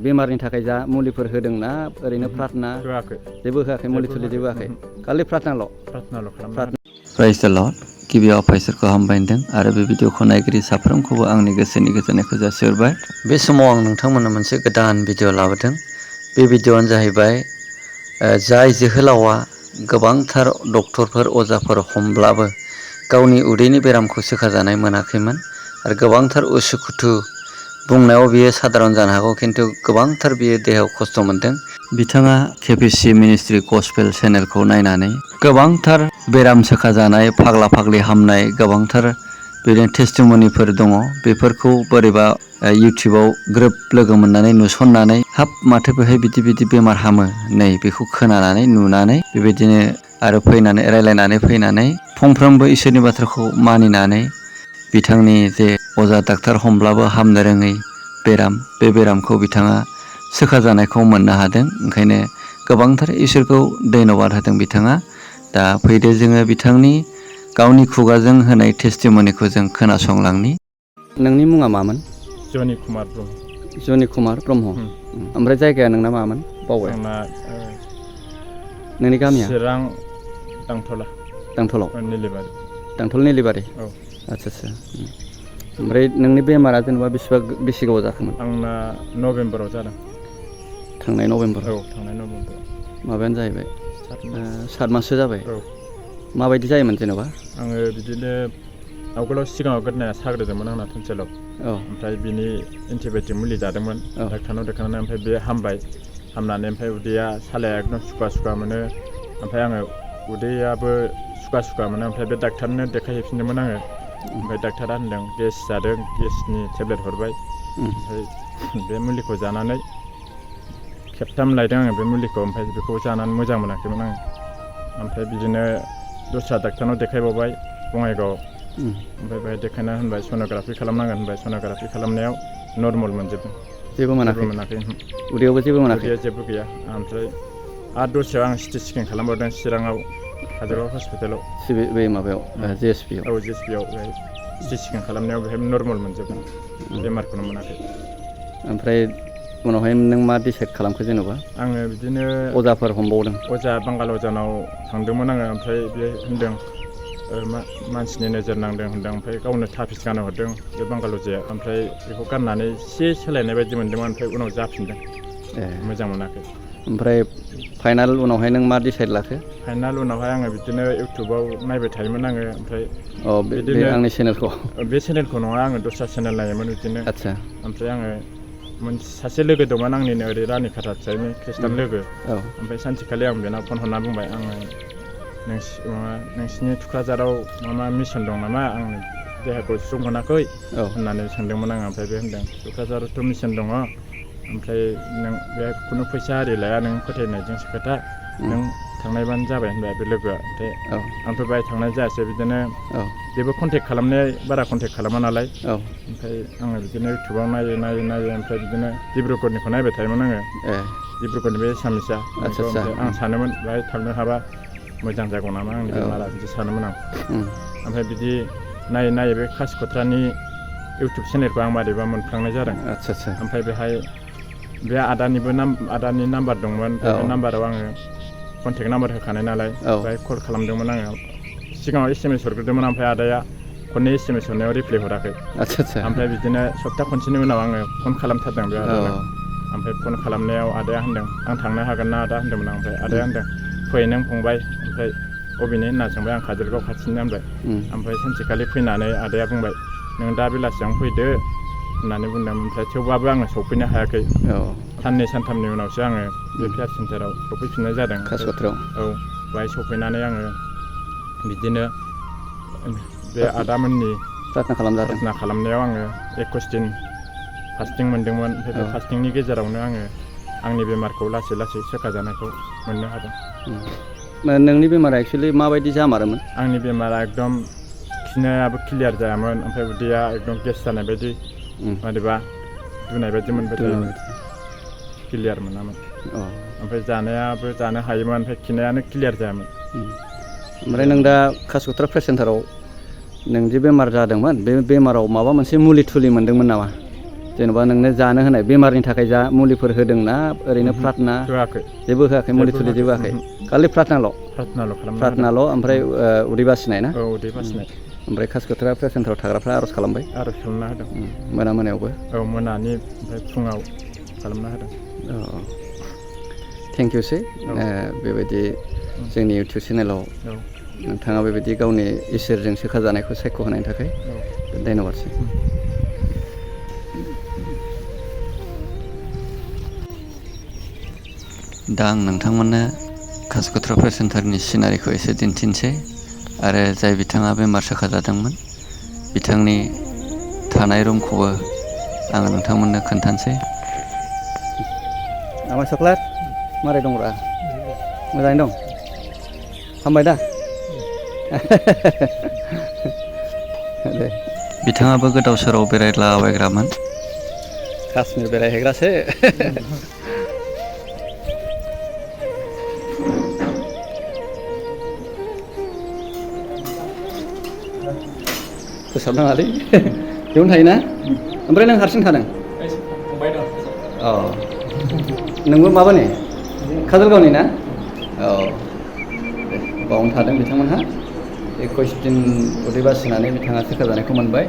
बेमारनि थाखाय जा मुलिफोर होदोंना ओरैनो प्रार्थना जेबो होआखै मुलि थुलि जेबो होआखै खालि प्रार्थनाल' खालामो। प्राइज द लर्ड गिबियाव फाइसोरखौ हामबायदों आरो बे भिडिअखौ नायगिरि साफ्रोमखौबो आंनि गोसोनि गोजोननायखौ जासिहरबाय। बे समाव आं नोंथांमोननो मोनसे गोदान भिडिअ लाबोदों। बे भिडिअआनो जाहैबाय जाय जोहोलावा गोबांथार डक्टरफोर अजाफोर हमब्लाबो गावनि उदैनि बेरामखौ सोखाजानाय मोनाखैमोन आरो गोबांथार उसुखुथु बुंनायाव बियो साधारन जानो हागौ खिन्थु गोबांथार बियो देहायाव खस्थ' मोनदों। बिथाङा केपिसि मिनिस्ट्रि गस्पेल चेनेलखौ नायनानै गोबांथार बेराम सोखाजानाय फाग्ला फाग्लि हामनाय गोबांथार बिदिनो टेस्टिमनिफोर दङ। बेफोरखौ बोरैबा इउटिउबाव ग्रोब लोगो मोननानै नुसननानै हाब माथो बेहाय बिदि बिदि बेमार हामो नै बेखौ खोनानानै नुनानै बेबायदिनो आरो फैनानै रायलायनानै फैनानै फंफ्रोमबो इसोरनि बाथ्राखौ मानिनानै बिथांनि जे अजा डाक्टार हमब्लाबो हामनो रोङै बेराम बे बेरामखौ बिथाङा सोखाजानायखौ मोननो हादों। ओंखायनो गोबांथार इसोरखौ धन्यबाद होदों बिथाङा। दा फैदो जोङो बिथांनि गावनि खुगाजों होनाय टेस्टिमनिखौ जों खोनासंलांनि। नोंनि मुङा मामोन? जनि कुमार ब्रह्म। जनि कुमार ब्रह्म। ओमफ्राय जायगाया नोंना मामोन? बावबाय। आंना नोंनि गामिया? चिरां दांथला। दांथलाव? निलिबारि। दांथल निलिबारि? औ। आच्छा। ओमफ्राय नोंनि बेमारा जेनेबा बेसे गोबाव जाखोमोन? आंना नभेम्बराव जादों। थांनाय नभेम्बर? औ थांनाय नभेम्बराव। माबायानो जाहैबाय 7 माससो जाबाय। औ। माबायदि जायोमोन जेन'बा? आङो बिदिनो आवगोलाव सिगाङाव गोदनाया साग्रोदोंमोन आंना टन्सिलाव। औ। ओमफ्राय बिनि एन्टिबाय'टिक मुलि जादोंमोन डाक्टारनाव देखायनानै ओमफ्राय बे हामबाय। हामनानै ओमफ्राय उदैया सालाया एकदम सुखुवा मोनो। ओमफ्राय आङो उदैयाबो सुखुवा मोनो। ओमफ्राय बे डाक्टारनो देखायहैफिनदोंमोन आङो। ओमफ्राय डाक्टारा होनदों गेस जादों, गेसनि टेब्लेट हरबाय। ओमफ्राय बे मुलिखौ जानानै खेबथाम लायदों आङो बे मुलिखौ। ओमफ्राय बेखौ जानानै मोजां मोनाखैमोन आङो। ओमफ्राय बिदिनो दस्रा डाक्टारनाव देखायबावबाय बङाइगावआव। ओमफ्राय बेहाय देखायना होनबाय सन'ग्राफि खालामनांगोन होनबाय। सन'ग्राफि खालामनायाव नर्मेल मोनजोबदों। जेबो मोनाखै? उदैयावबो जेबो मोनाखै? उदैयाव जेबो गैया। ओमफ्राय आरो दस्रायाव आं सिटि स्केन खालामबावदों चिराङाव काजलगाव हस्पिटालाव। बै माबायाव JSP आव? औ JSP आव बेहाय सिटि स्केन खालामनायाव बेहाय नर्मेल मोनजोबदों। बेमारखौनो मोनाखै। ओमफ्राय उनावहाय नों मा डिसाइड खालामखो जेन'बा? आङो बिदिनो अजाफोर हमबावदों? अजा बांगाल अजानाव थांदोंमोन आङो। ओमफ्राय बे होनदों मानसिनि नोजोर नांदों होनदों। ओमफ्राय गावनो थाफिस गानहोहरदों बे बांगाल अजाया। ओमफ्राय बेखौ गाननानै एसे सोलायनाय बायदि मोनदोंमोन। ओमफ्राय उनाव जाफिनदों। मोजां मोनाखै। ओमफ्राय फाइनाल उनावहाय नों मा डिसाइड लाखो? फाइनाल उनावहाय आङो बिदिनो इउटुबाव नायबाय थायोमोन आङो। ओमफ्राय बे आंनि चेनेलखौ? बे चेनेलखौ नङा, आङो दस्रा चेनेल नायोमोन बिदिनो। आच्छा। ओमफ्राय आङो सासे लोगो दंमोन आंनिनो ओरै रानिखाथा फिसायनि खृष्टान लोगो। ओमफ्राय सानसेखालि आं बेनाव फन हरना बुंबाय आङो नोंसिनि थुक्राझाराव मा मिसन दं नामा? आंनि देहाखौ सुग मोनाखै होननानै सोंदोंमोन आङो। ओमफ्राय बे होनदों थुक्राझारावथ' मिसन दङ। ओमफ्राय नों बे खुनु फैसा आरि लाया, नों फोथायनायजोंसो खोथा। नों थांनायबानो जाबाय होनबाय बे लोगोआ। ओमफ्राय आंथ' बाहाय थांनाय जायासै। बिदिनो जेबो बारा कन्टेक्ट खालामा नालाय। ओमफ्राय आङो बिदिनो इउटुबाव नायै ओमफ्राय बिदिनो डिब्रुगड़निखौ नायबाय थायोमोन आङो। डिब्रुगड़नि बे एसामिसआ। ओमफ्राय आं सानोमोन बाहाय थांनो हाबा मोजां जागौ नामा आंनि बेमारा बिदि सानोमोन आं। ओमफ्राय बिदि नायै बे कासिक'त्रानि इउटुब चेनेलखौ आं मारैबा मोनफ्लांनाय जादों। ओमफ्राय बेहाय बे आदानि नाम्बार दंमोन। बे नाम्बाराव आङो कन्टेक्ट नाम्बार होखानाय नालाय बेहाय कल खालामदोंमोन आङो। सिगाङाव SMS हरग्रोदोंमोन। ओमफ्राय आदाया खननै SMS हरनायाव रिप्लाय हराखै। ओमफ्राय बिदिनो सप्ता खनसेनि उनाव आङो फन खालामथारदों बे आदानो। ओमफ्राय फन खालामनायाव आदाया होनदों आं थांनो हागोन ना आदा होनदोंमोन आं। ओमफ्राय आदाया होनदों फै नों फंबाय। ओमफ्राय अबेनि होनना सोंबाय आं काजलगाव खाथिनि होनबाय। ओमफ्राय सानसेखालि फैनानै आदाया बुंबाय नों दा बेलासियावनो फैदो होननानै बुंदों। ओमफ्राय थेवबाबो आङो सौफैनो हायाखै। साननै सानथामनि उनावसो आङो बे केयार सेन्टाराव सौफैफिननाय जादों। कासिक'त्रायाव? औ बाहाय सौफैनानै आङो बिदिनो बे आदामोननि प्रार्थना खालामनायाव आङो 21 दिन फास्टिं मोनदोंमोन। ओमफ्राय बे फास्टिंनि गेजेरावनो आङो आंनि बेमारखौ लासै लासै सोखाजानायखौ मोननो हादों। नोंनि बेमारा एक्सुवेलि माबायदि जामारोमोन? आंनि बेमारा एकदम खिनायाबो क्लियार जायामोन। ओमफ्राय उदैया एकदम गेस जानाय बायदि मारैबा दुनाय बायदि मोनबाय थायोमोन। क्लियार मोनामोन। ओमफ्राय जानायाबो जानो हायोमोन। ओमफ्राय खिनायानो क्लियार जायामोन। ओमफ्राय नों दा कासिक'त्रा प्रेस सेन्टाराव नों जे बेमार जादोंमोन बे बेमाराव माबा मोनसे मुलि थुलि मोन्दोंमोन नामा? जेनेबा नोंनो जानो होनाय बेमारनि थाखाय जा मुलिफोर होदोंना ओरैनो प्रार्थना होआखै जेबो होआखै मुलि थुलि जेबो होआखै खालि प्रार्थनाल' खालामना ओमफ्राय उदै बासिनाय ना होदों। औ उदै बासिनाय ओमफ्राय कासिकत्रा प्रेयार सेन्टाराव थाग्राफ्रा आर'ज खालामबाय आर'ज खालामना होदों मोनायावबो औ मोनानि ओमफ्राय फुङाव खालामना होदों औ थेंक इउसै बेबायदि जोंनि इउटुब चेनेलाव नोंथाङा बेबायदि गावनि इसोरजों सोखाजानायखौ सायख'होनायनि थाखाय धन्यबादसै। दा आं नोंथांमोननो कासिकत्रा प्रेयार सेन्टारनि सिनारिखौ एसे दिन्थिनोसै आरो जाय बिथाङा बेमार सोखाजादोंमोन बिथांनि थानाय रुमखौबो आङो नोंथांमोननो खोन्थानोसै। आमाय चक्लेट मारै दंब्रा मोजाङै दं हामबाय दा दे बिथाङाबो गोदाव सोराव बेरायलाबायग्रामोन काश्मिर बेरायहैग्रासो फोसाबनाङालै बेयावनो थायोना ओमफ्राय नों हारसिं थादों? औ नोंबो माबानि काजलगावनि ना? औ दे बावनो थादों बिथांमोनहा 21 दिन उदै बासिनानै बिथाङा सोखाजानायखौ मोनबाय।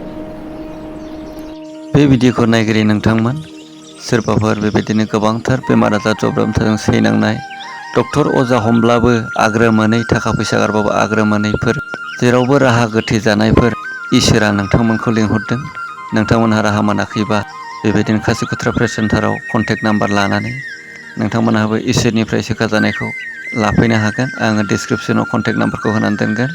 बे भिडिअखौ नायगिरि नोंथांमोन सोरबाफोर बेबायदिनो गोबांथार बेमार आजार जब्रामथाजों सैनांनाय डक्टर अजा हमब्लाबो आग्रो मोनै थाखा फैसा गारबाबो आग्रो मोनैफोर जेरावबो राहा गोथे जानायफोर इसोरा नोंथांमोनखौ लिंहरदों। नोंथांमोनहा राहा मोनाखैबा बेबायदिनो कासिकत्रा प्रेयार सेन्टाराव कन्टेक्ट नाम्बार लानानै नोंथांमोनहाबो इसोरनिफ्राय सोखाजानायखौ लाफैनो हागोन। आङो डिसक्रिपसनाव कन्टेक्ट नाम्बारखौ होनानै दोनगोन।